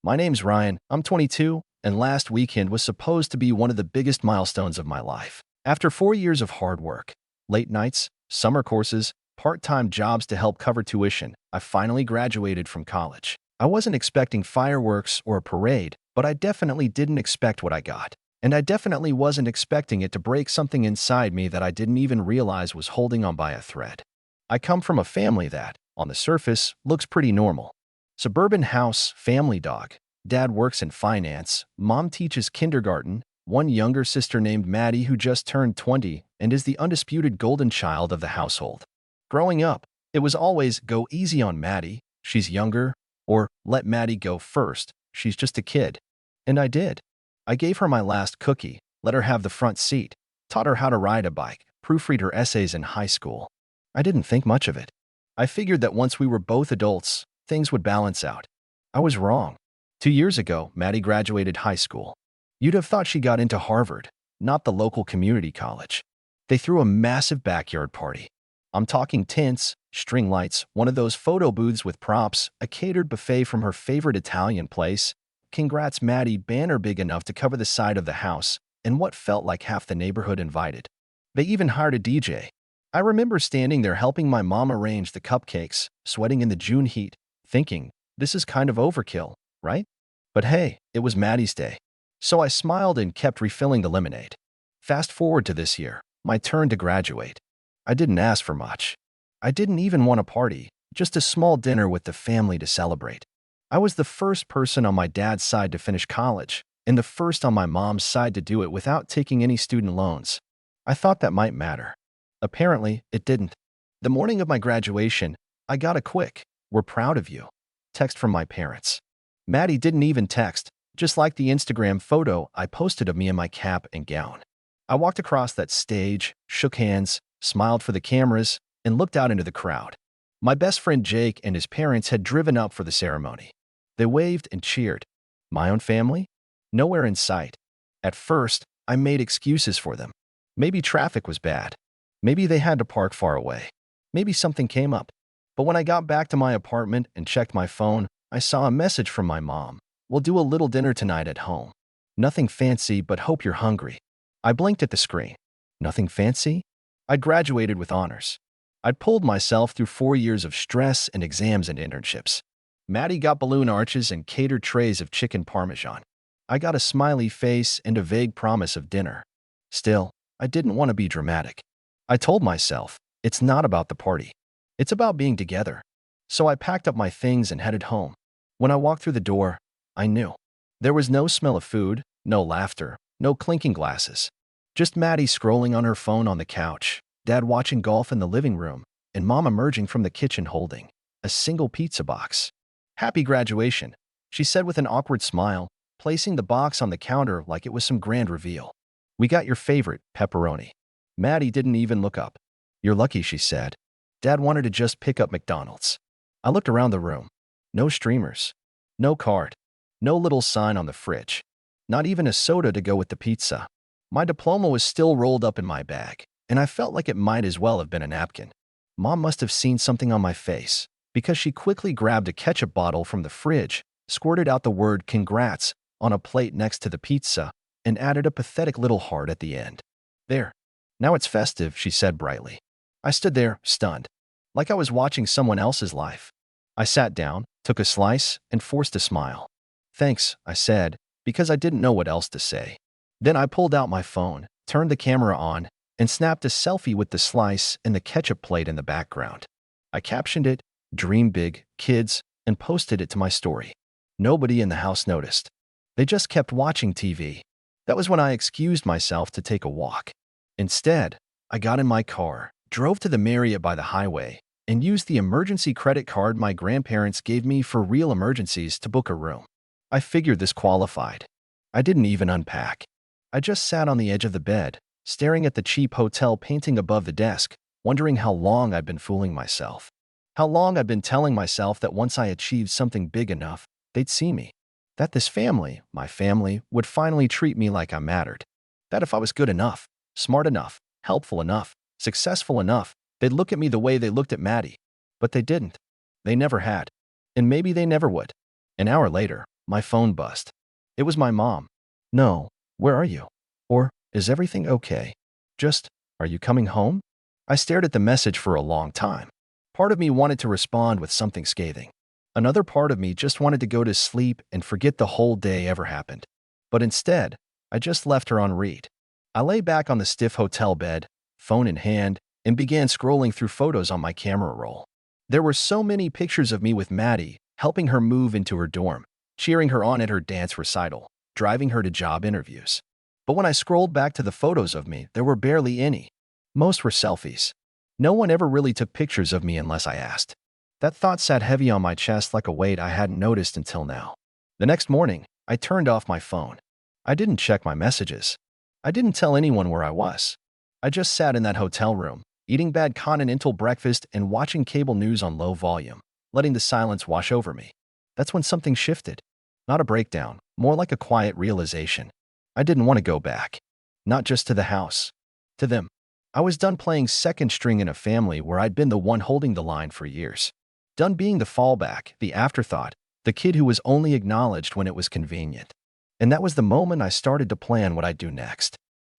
My name's Ryan, I'm 22, and last weekend was supposed to be one of the biggest milestones of my life. After 4 years of hard work, late nights, summer courses, part-time jobs to help cover tuition, I finally graduated from college. I wasn't expecting fireworks or a parade, but I definitely didn't expect what I got. And I definitely wasn't expecting it to break something inside me that I didn't even realize was holding on by a thread. I come from a family that, on the surface, looks pretty normal. Suburban house, family dog. Dad works in finance, mom teaches kindergarten, one younger sister named Maddie who just turned 20 and is the undisputed golden child of the household. Growing up, it was always go easy on Maddie, she's younger, or let Maddie go first, she's just a kid. And I did. I gave her my last cookie, let her have the front seat, taught her how to ride a bike, proofread her essays in high school. I didn't think much of it. I figured that once we were both adults, things would balance out. I was wrong. 2 years ago, Maddie graduated high school. You'd have thought she got into Harvard, not the local community college. They threw a massive backyard party. I'm talking tents, string lights, one of those photo booths with props, a catered buffet from her favorite Italian place. Congrats Maddie banner big enough to cover the side of the house, and what felt like half the neighborhood invited. They even hired a DJ. I remember standing there helping my mom arrange the cupcakes, sweating in the June heat, thinking, this is kind of overkill, right? But hey, it was Maddie's day. So I smiled and kept refilling the lemonade. Fast forward to this year, my turn to graduate. I didn't ask for much. I didn't even want a party, just a small dinner with the family to celebrate. I was the first person on my dad's side to finish college, and the first on my mom's side to do it without taking any student loans. I thought that might matter. Apparently, it didn't. The morning of my graduation, I got a quick, "We're proud of you" text from my parents. Maddie didn't even text, just like the Instagram photo I posted of me in my cap and gown. I walked across that stage, shook hands, smiled for the cameras, and looked out into the crowd. My best friend Jake and his parents had driven up for the ceremony. They waved and cheered. My own family? Nowhere in sight. At first, I made excuses for them. Maybe traffic was bad. Maybe they had to park far away. Maybe something came up. But when I got back to my apartment and checked my phone, I saw a message from my mom. "We'll do a little dinner tonight at home. Nothing fancy, but hope you're hungry." I blinked at the screen. Nothing fancy? I'd graduated with honors. I'd pulled myself through 4 years of stress and exams and internships. Maddie got balloon arches and catered trays of chicken parmesan. I got a smiley face and a vague promise of dinner. Still, I didn't want to be dramatic. I told myself, it's not about the party. It's about being together. So I packed up my things and headed home. When I walked through the door, I knew. There was no smell of food, no laughter, no clinking glasses. Just Maddie scrolling on her phone on the couch, Dad watching golf in the living room, and Mom emerging from the kitchen holding a single pizza box. "Happy graduation," she said with an awkward smile, placing the box on the counter like it was some grand reveal. "We got your favorite, pepperoni." Maddie didn't even look up. "You're lucky," she said. Dad wanted to just pick up McDonald's. I looked around the room. No streamers. No card. No little sign on the fridge. Not even a soda to go with the pizza. My diploma was still rolled up in my bag, and I felt like it might as well have been a napkin. Mom must have seen something on my face, because she quickly grabbed a ketchup bottle from the fridge, squirted out the word "congrats" on a plate next to the pizza, and added a pathetic little heart at the end. "There. Now it's festive," she said brightly. I stood there, stunned, like I was watching someone else's life. I sat down, took a slice, and forced a smile. "Thanks," I said, because I didn't know what else to say. Then I pulled out my phone, turned the camera on, and snapped a selfie with the slice and the ketchup plate in the background. I captioned it, "Dream Big, Kids," and posted it to my story. Nobody in the house noticed. They just kept watching TV. That was when I excused myself to take a walk. Instead, I got in my car, drove to the Marriott by the highway, and used the emergency credit card my grandparents gave me for real emergencies to book a room. I figured this qualified. I didn't even unpack. I just sat on the edge of the bed, staring at the cheap hotel painting above the desk, wondering how long I'd been fooling myself. How long I'd been telling myself that once I achieved something big enough, they'd see me. That this family, my family, would finally treat me like I mattered. That if I was good enough, smart enough, helpful enough, successful enough, they'd look at me the way they looked at Maddie. But they didn't. They never had. And maybe they never would. An hour later, My phone buzzed. It was my mom. "No, where are you?" Or, "Is everything okay? Just, are you coming home?" I stared at the message for a long time. Part of me wanted to respond with something scathing. Another part of me just wanted to go to sleep and forget the whole day ever happened. But instead, I just left her on read. I lay back on the stiff hotel bed, phone in hand, and began scrolling through photos on my camera roll. There were so many pictures of me with Maddie, helping her move into her dorm, cheering her on at her dance recital, driving her to job interviews. But when I scrolled back to the photos of me, there were barely any. Most were selfies. No one ever really took pictures of me unless I asked. That thought sat heavy on my chest like a weight I hadn't noticed until now. The next morning, I turned off my phone. I didn't check my messages. I didn't tell anyone where I was. I just sat in that hotel room, eating bad continental breakfast and watching cable news on low volume, letting the silence wash over me. That's when something shifted. Not a breakdown, more like a quiet realization. I didn't want to go back. Not just to the house. To them. I was done playing second string in a family where I'd been the one holding the line for years. Done being the fallback, the afterthought, the kid who was only acknowledged when it was convenient. And that was the moment I started to plan what I'd do next.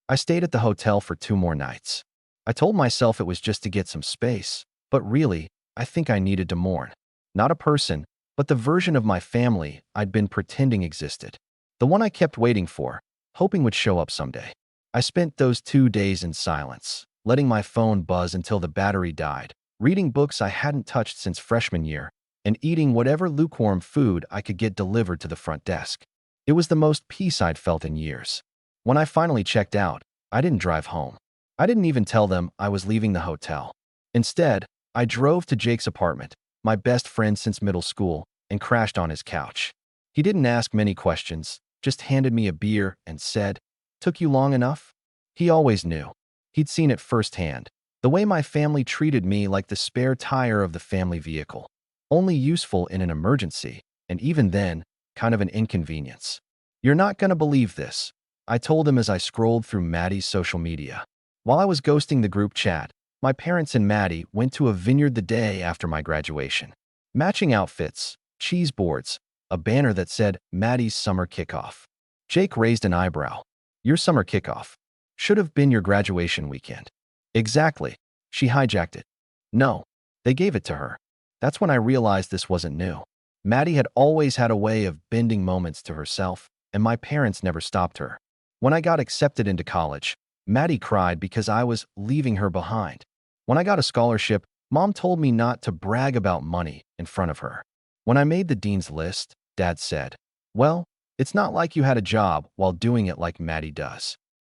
I stayed at the hotel for 2 more nights. I told myself it was just to get some space, but really, I think I needed to mourn. Not a person, but the version of my family I'd been pretending existed. The one I kept waiting for, hoping would show up someday. I spent those 2 days in silence, letting my phone buzz until the battery died, reading books I hadn't touched since freshman year, and eating whatever lukewarm food I could get delivered to the front desk. It was the most peace I'd felt in years. When I finally checked out, I didn't drive home. I didn't even tell them I was leaving the hotel. Instead, I drove to Jake's apartment, my best friend since middle school, and crashed on his couch. He didn't ask many questions, just handed me a beer and said, "Took you long enough?" He always knew. He'd seen it firsthand. The way my family treated me like the spare tire of the family vehicle. Only useful in an emergency, and even then, kind of an inconvenience. "You're not gonna believe this," I told him as I scrolled through Maddie's social media. While I was ghosting the group chat, my parents and Maddie went to a vineyard the day after my graduation. Matching outfits, cheese boards, a banner that said Maddie's summer kickoff. Jake raised an eyebrow. "Your summer kickoff. Should have been your graduation weekend." "Exactly." She hijacked it. "No, they gave it to her." That's when I realized this wasn't new. Maddie had always had a way of bending moments to herself, and my parents never stopped her. When I got accepted into college, Maddie cried because I was leaving her behind. When I got a scholarship, Mom told me not to brag about money in front of her. When I made the dean's list, Dad said, "Well, it's not like you had a job while doing it like Maddie does."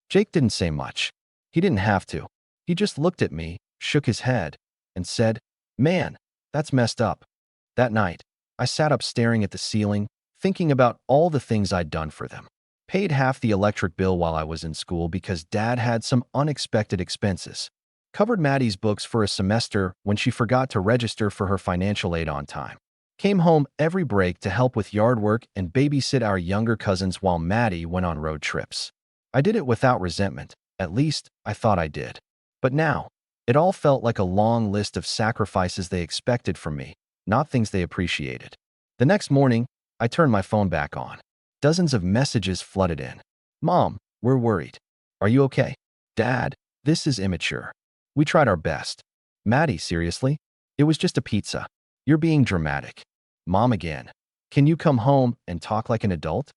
Jake didn't say much. He didn't have to. He just looked at me, shook his head, and said, "Man, that's messed up." That night, I sat up staring at the ceiling, thinking about all the things I'd done for them. Paid half the electric bill while I was in school because Dad had some unexpected expenses. Covered Maddie's books for a semester when she forgot to register for her financial aid on time. Came home every break to help with yard work and babysit our younger cousins while Maddie went on road trips. I did it without resentment. At least, I thought I did. But now, it all felt like a long list of sacrifices they expected from me, not things they appreciated. The next morning, I turned my phone back on. Dozens of messages flooded in. "Mom, we're worried. Are you okay?" "Dad, this is immature. We tried our best." "Maddie, seriously? It was just a pizza. You're being dramatic." Mom again. "Can you come home and talk like an adult?"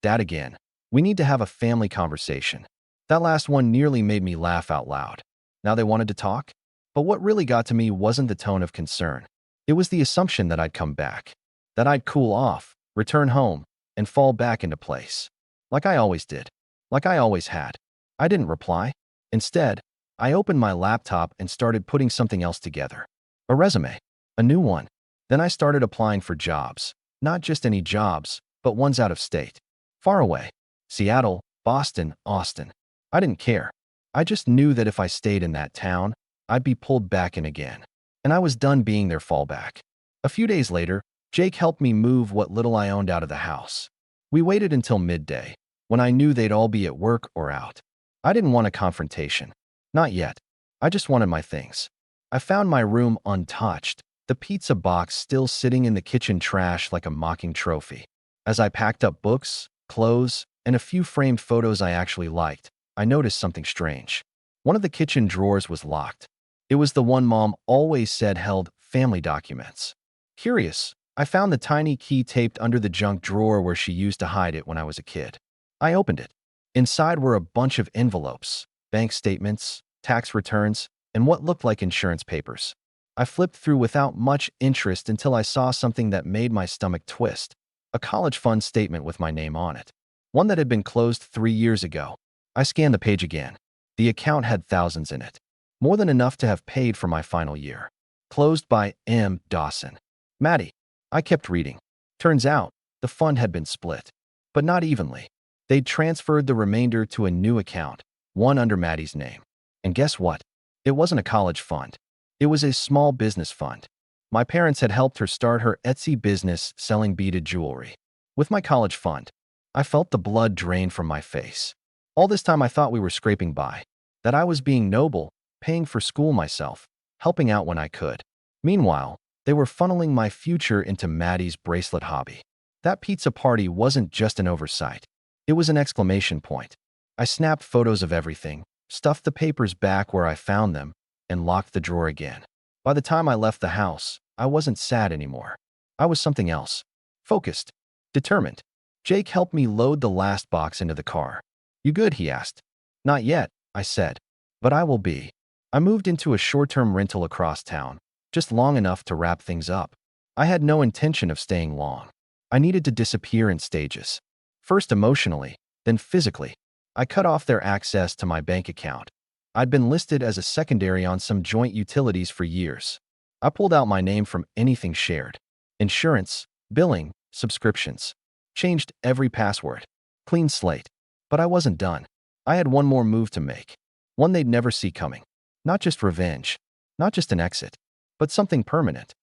Dad again. "We need to have a family conversation." That last one nearly made me laugh out loud. Now they wanted to talk? But what really got to me wasn't the tone of concern. It was the assumption that I'd come back. That I'd cool off, return home, and fall back into place. Like I always did. Like I always had. I didn't reply. Instead, I opened my laptop and started putting something else together. A resume. A new one. Then I started applying for jobs. Not just any jobs, but ones out of state. Far away. Seattle, Boston, Austin. I didn't care. I just knew that if I stayed in that town, I'd be pulled back in again. And I was done being their fallback. A few days later, Jake helped me move what little I owned out of the house. We waited until midday, when I knew they'd all be at work or out. I didn't want a confrontation. Not yet. I just wanted my things. I found my room untouched, the pizza box still sitting in the kitchen trash like a mocking trophy. As I packed up books, clothes, and a few framed photos I actually liked, I noticed something strange. One of the kitchen drawers was locked. It was the one Mom always said held family documents. Curious, I found the tiny key taped under the junk drawer where she used to hide it when I was a kid. I opened it. Inside were a bunch of envelopes, bank statements, tax returns, and what looked like insurance papers. I flipped through without much interest until I saw something that made my stomach twist. A college fund statement with my name on it. One that had been closed 3 years ago. I scanned the page again. The account had thousands in it. More than enough to have paid for my final year. Closed by M. Dawson. Maddie. I kept reading. Turns out, the fund had been split. But not evenly. They'd transferred the remainder to a new account, one under Maddie's name. And guess what? It wasn't a college fund. It was a small business fund. My parents had helped her start her Etsy business selling beaded jewelry. With my college fund, I felt the blood drain from my face. All this time I thought we were scraping by, that I was being noble, paying for school myself, helping out when I could. Meanwhile, they were funneling my future into Maddie's bracelet hobby. That pizza party wasn't just an oversight. It was an exclamation point. I snapped photos of everything, stuffed the papers back where I found them, and locked the drawer again. By the time I left the house, I wasn't sad anymore. I was something else. Focused. Determined. Jake helped me load the last box into the car. "You good?" he asked. "Not yet," I said. "But I will be." I moved into a short-term rental across town, just long enough to wrap things up. I had no intention of staying long. I needed to disappear in stages. First emotionally, then physically. I cut off their access to my bank account. I'd been listed as a secondary on some joint utilities for years. I pulled out my name from anything shared. Insurance, billing, subscriptions. Changed every password. Clean slate. But I wasn't done. I had one more move to make. One they'd never see coming. Not just revenge. Not just an exit. But something permanent.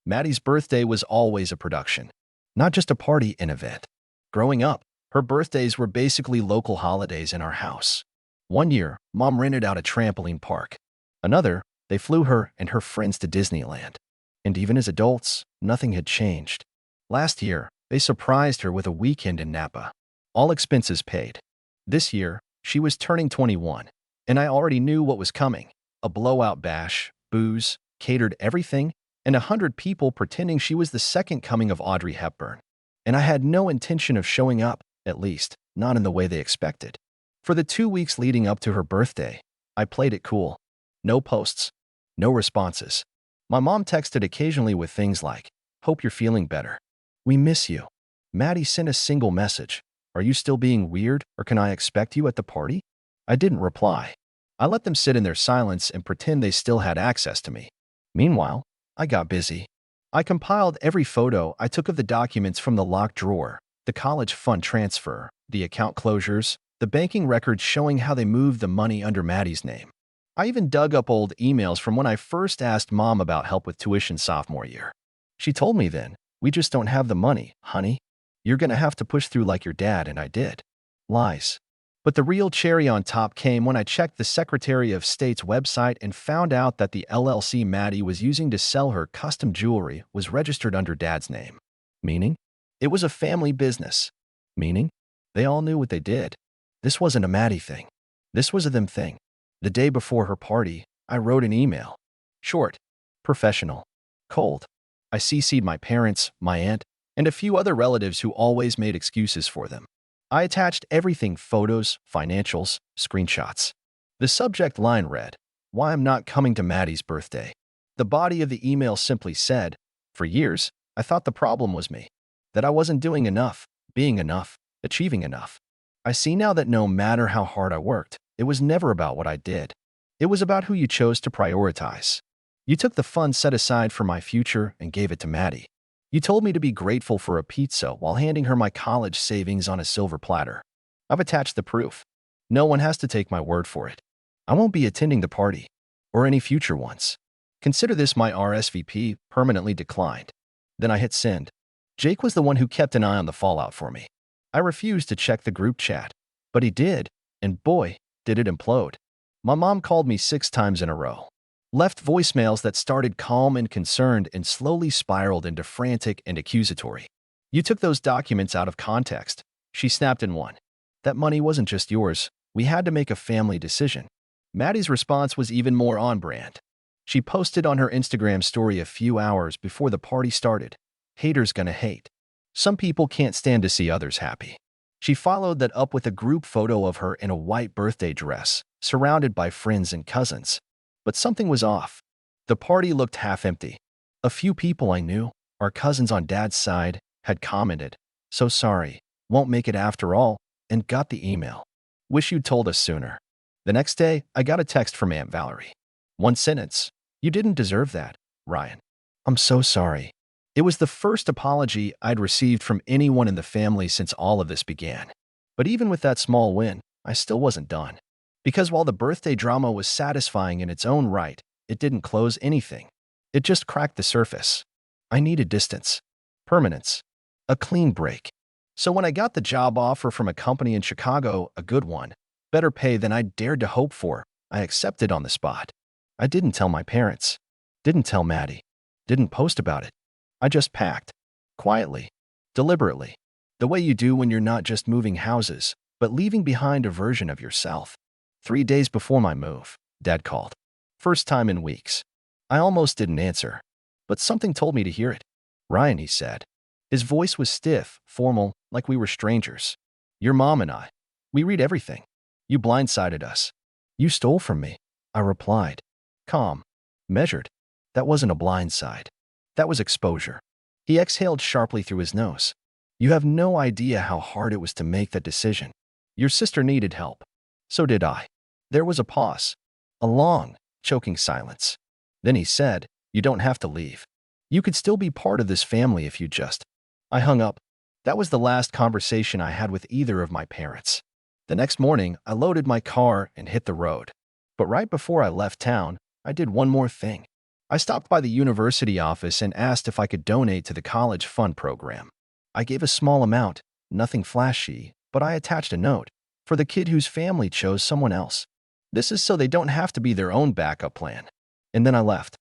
Maddie's birthday was always a production. Not just a party, an event. Growing up, her birthdays were basically local holidays in our house. One year, Mom rented out a trampoline park. Another, they flew her and her friends to Disneyland. And even as adults, nothing had changed. Last year, they surprised her with a weekend in Napa. All expenses paid. This year, she was turning 21, and I already knew what was coming. A blowout bash, booze, catered everything, and 100 people pretending she was the second coming of Audrey Hepburn. And I had no intention of showing up, at least, not in the way they expected. For the 2 weeks leading up to her birthday, I played it cool. No posts. No responses. My mom texted occasionally with things like, "Hope you're feeling better. We miss you." Maddie sent a single message. "Are you still being weird, or can I expect you at the party?" I didn't reply. I let them sit in their silence and pretend they still had access to me. Meanwhile, I got busy. I compiled every photo I took of the documents from the locked drawer, the college fund transfer, the account closures, the banking records showing how they moved the money under Maddie's name. I even dug up old emails from when I first asked Mom about help with tuition sophomore year. She told me then, "We just don't have the money, honey. You're gonna have to push through like your dad," and I did. Lies. But the real cherry on top came when I checked the Secretary of State's website and found out that the LLC Maddie was using to sell her custom jewelry was registered under Dad's name. Meaning? It was a family business. Meaning? They all knew what they did. This wasn't a Maddie thing. This was a them thing. The day before her party, I wrote an email. Short, professional, cold. I CC'd my parents, my aunt, and a few other relatives who always made excuses for them. I attached everything: photos, financials, screenshots. The subject line read, "Why I'm not coming to Maddie's birthday." The body of the email simply said, "For years, I thought the problem was me. That I wasn't doing enough, being enough, achieving enough. I see now that no matter how hard I worked, it was never about what I did. It was about who you chose to prioritize. You took the funds set aside for my future and gave it to Maddie. You told me to be grateful for a pizza while handing her my college savings on a silver platter. I've attached the proof. No one has to take my word for it. I won't be attending the party, or any future ones. Consider this my RSVP permanently declined." Then I hit send. Jake was the one who kept an eye on the fallout for me. I refused to check the group chat, but he did, and boy, did it implode. My mom called me 6 times in a row. Left voicemails that started calm and concerned and slowly spiraled into frantic and accusatory. You took those documents out of context. She snapped in one. That money wasn't just yours. We had to make a family decision. Maddie's response was even more on brand. She posted on her Instagram story a few hours before the party started. Haters gonna hate. Some people can't stand to see others happy. She followed that up with a group photo of her in a white birthday dress, surrounded by friends and cousins. But something was off. The party looked half empty. A few people I knew, our cousins on Dad's side, had commented, "So sorry, won't make it after all," and got the email. "Wish you'd told us sooner." The next day, I got a text from Aunt Valerie. One sentence. "You didn't deserve that, Ryan. I'm so sorry." It was the first apology I'd received from anyone in the family since all of this began. But even with that small win, I still wasn't done. Because while the birthday drama was satisfying in its own right, it didn't close anything. It just cracked the surface. I needed distance, permanence, a clean break. So when I got the job offer from a company in Chicago, a good one, better pay than I dared to hope for, I accepted on the spot. I didn't tell my parents, didn't tell Maddie, didn't post about it. I just packed. Quietly. Deliberately. The way you do when you're not just moving houses, but leaving behind a version of yourself. 3 days before my move, Dad called. First time in weeks. I almost didn't answer. But something told me to hear it. "Ryan," he said. His voice was stiff, formal, like we were strangers. "Your mom and I. We read everything. You blindsided us. You stole from me." I replied. Calm. Measured. That wasn't a blindside. That was exposure. He exhaled sharply through his nose. "You have no idea how hard it was to make that decision. Your sister needed help. So did I." There was a pause. A long, choking silence. Then he said, "You don't have to leave. You could still be part of this family if you just..." I hung up. That was the last conversation I had with either of my parents. The next morning, I loaded my car and hit the road. But right before I left town, I did one more thing. I stopped by the university office and asked if I could donate to the college fund program. I gave a small amount, nothing flashy, but I attached a note for the kid whose family chose someone else. This is so they don't have to be their own backup plan. And then I left.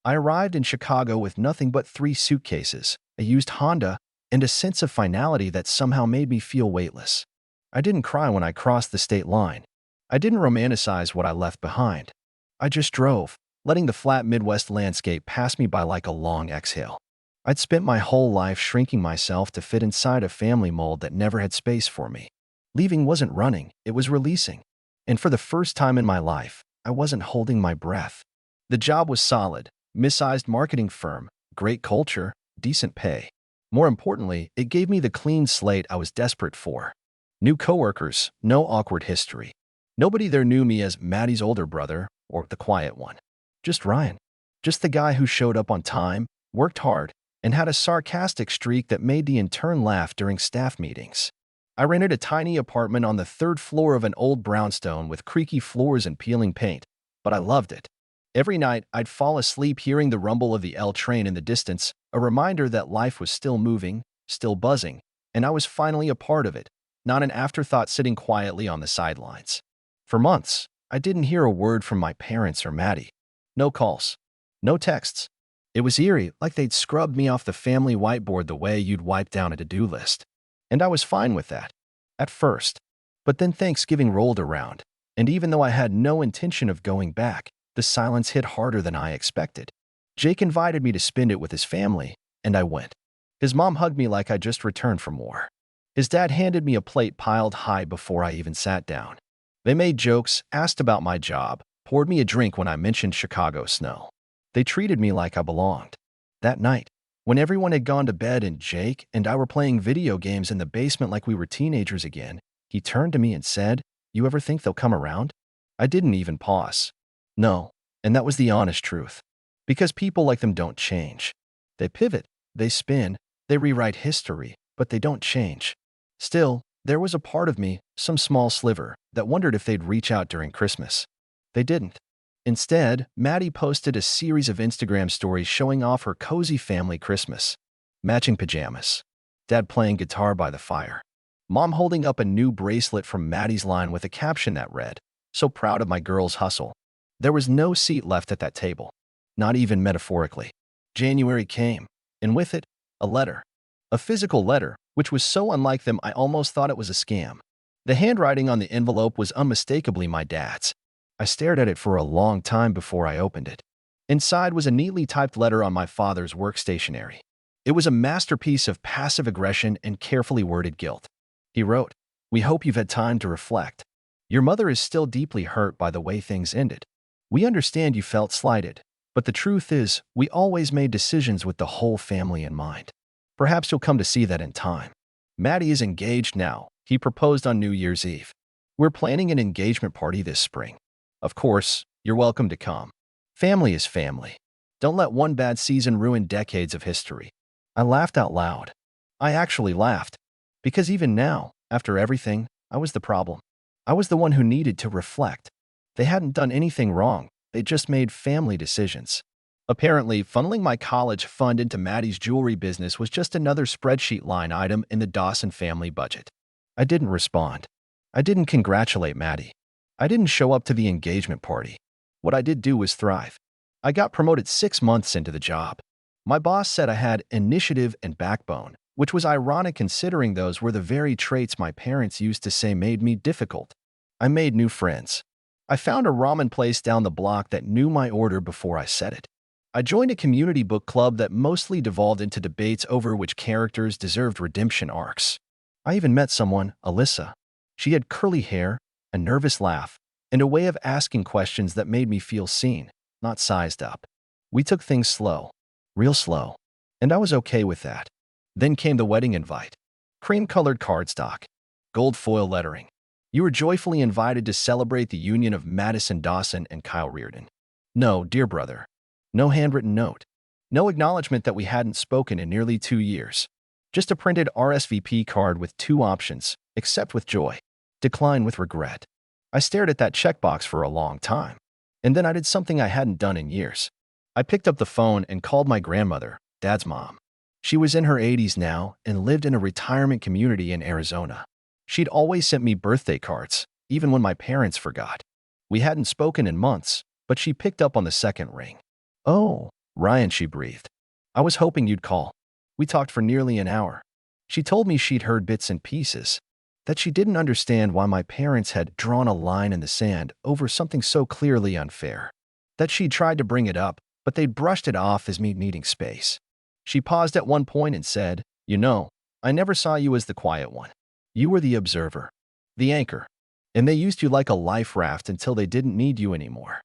I arrived in Chicago with nothing but 3 suitcases, a used Honda, and a sense of finality that somehow made me feel weightless. I didn't cry when I crossed the state line. I didn't romanticize what I left behind. I just drove, letting the flat Midwest landscape pass me by like a long exhale. I'd spent my whole life shrinking myself to fit inside a family mold that never had space for me. Leaving wasn't running, it was releasing. And for the first time in my life, I wasn't holding my breath. The job was solid, mid-sized marketing firm, great culture, decent pay. More importantly, it gave me the clean slate I was desperate for. New coworkers, no awkward history. Nobody there knew me as Maddie's older brother or the quiet one. Just Ryan. Just the guy who showed up on time, worked hard, and had a sarcastic streak that made the intern laugh during staff meetings. I rented a tiny apartment on the 3rd floor of an old brownstone with creaky floors and peeling paint, but I loved it. Every night, I'd fall asleep hearing the rumble of the L train in the distance, a reminder that life was still moving, still buzzing, and I was finally a part of it, not an afterthought sitting quietly on the sidelines. For months, I didn't hear a word from my parents or Maddie. No calls. No texts. It was eerie, like they'd scrubbed me off the family whiteboard the way you'd wipe down a to-do list. And I was fine with that. At first. But then Thanksgiving rolled around, and even though I had no intention of going back, the silence hit harder than I expected. Jake invited me to spend it with his family, and I went. His mom hugged me like I just returned from war. His dad handed me a plate piled high before I even sat down. They made jokes, asked about my job, poured me a drink when I mentioned Chicago snow. They treated me like I belonged. That night, when everyone had gone to bed and Jake and I were playing video games in the basement like we were teenagers again, he turned to me and said, "You ever think they'll come around?" I didn't even pause. No, and that was the honest truth. Because people like them don't change. They pivot, they spin, they rewrite history, but they don't change. Still, there was a part of me, some small sliver, that wondered if they'd reach out during Christmas. They didn't. Instead, Maddie posted a series of Instagram stories showing off her cozy family Christmas. Matching pajamas. Dad playing guitar by the fire. Mom holding up a new bracelet from Maddie's line with a caption that read, "So proud of my girl's hustle." There was no seat left at that table. Not even metaphorically. January came, and with it, a letter. A physical letter, which was so unlike them I almost thought it was a scam. The handwriting on the envelope was unmistakably my dad's. I stared at it for a long time before I opened it. Inside was a neatly typed letter on my father's work stationery. It was a masterpiece of passive aggression and carefully worded guilt. He wrote, "We hope you've had time to reflect. Your mother is still deeply hurt by the way things ended. We understand you felt slighted, but the truth is, we always made decisions with the whole family in mind. Perhaps you'll come to see that in time. Maddie is engaged now. He proposed on New Year's Eve. We're planning an engagement party this spring. Of course, you're welcome to come. Family is family. Don't let one bad season ruin decades of history." I laughed out loud. I actually laughed. Because even now, after everything, I was the problem. I was the one who needed to reflect. They hadn't done anything wrong. They just made family decisions. Apparently, funneling my college fund into Maddie's jewelry business was just another spreadsheet line item in the Dawson family budget. I didn't respond. I didn't congratulate Maddie. I didn't show up to the engagement party. What I did do was thrive. I got promoted 6 months into the job. My boss said I had initiative and backbone, which was ironic considering those were the very traits my parents used to say made me difficult. I made new friends. I found a ramen place down the block that knew my order before I said it. I joined a community book club that mostly devolved into debates over which characters deserved redemption arcs. I even met someone, Alyssa. She had curly hair, a nervous laugh, and a way of asking questions that made me feel seen, not sized up. We took things slow, real slow, and I was okay with that. Then came the wedding invite. Cream-colored cardstock, gold foil lettering. You were joyfully invited to celebrate the union of Madison Dawson and Kyle Reardon. No, dear brother. No handwritten note. No acknowledgement that we hadn't spoken in nearly 2 years. Just a printed RSVP card with 2 options: accept with joy, decline with regret. I stared at that checkbox for a long time. And then I did something I hadn't done in years. I picked up the phone and called my grandmother, Dad's mom. She was in her 80s now and lived in a retirement community in Arizona. She'd always sent me birthday cards, even when my parents forgot. We hadn't spoken in months, but she picked up on the second ring. "Oh, Ryan," she breathed. "I was hoping you'd call." We talked for nearly an hour. She told me she'd heard bits and pieces, that she didn't understand why my parents had drawn a line in the sand over something so clearly unfair, that she'd tried to bring it up, but they'd brushed it off as me needing space. She paused at one point and said, "You know, I never saw you as the quiet one. You were the observer, the anchor, and they used you like a life raft until they didn't need you anymore."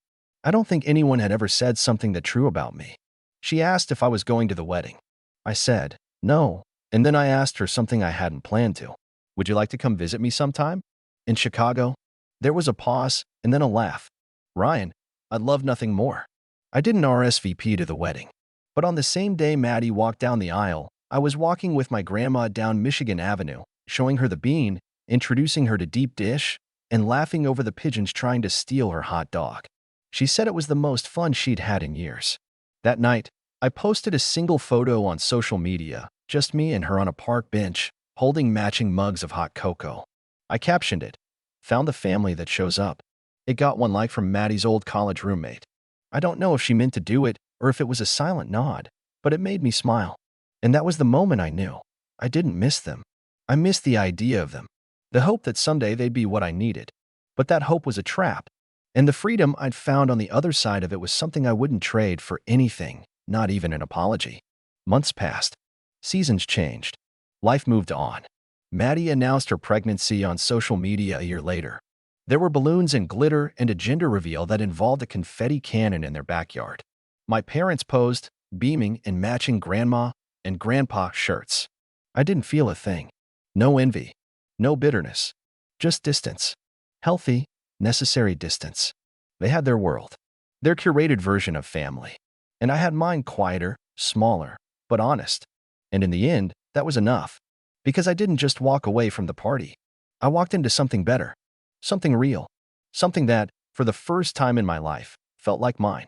I don't think anyone had ever said something that true about me. She asked if I was going to the wedding. I said, no, and then I asked her something I hadn't planned to. "Would you like to come visit me sometime? In Chicago?" There was a pause, and then a laugh. "Ryan, I'd love nothing more." I didn't RSVP to the wedding. But on the same day Maddie walked down the aisle, I was walking with my grandma down Michigan Avenue, showing her the bean, introducing her to deep dish, and laughing over the pigeons trying to steal her hot dog. She said it was the most fun she'd had in years. That night, I posted a single photo on social media, just me and her on a park bench, holding matching mugs of hot cocoa. I captioned it, "Found the family that shows up." It got one like from Maddie's old college roommate. I don't know if she meant to do it or if it was a silent nod, but it made me smile. And that was the moment I knew. I didn't miss them. I missed the idea of them, the hope that someday they'd be what I needed. But that hope was a trap. And the freedom I'd found on the other side of it was something I wouldn't trade for anything, not even an apology. Months passed. Seasons changed. Life moved on. Maddie announced her pregnancy on social media a year later. There were balloons and glitter and a gender reveal that involved a confetti cannon in their backyard. My parents posed, beaming in matching grandma and grandpa shirts. I didn't feel a thing. No envy. No bitterness. Just distance. Healthy, necessary distance. They had their world, their curated version of family. And I had mine, quieter, smaller, but honest. And in the end, that was enough. Because I didn't just walk away from the party. I walked into something better. Something real. Something that, for the first time in my life, felt like mine.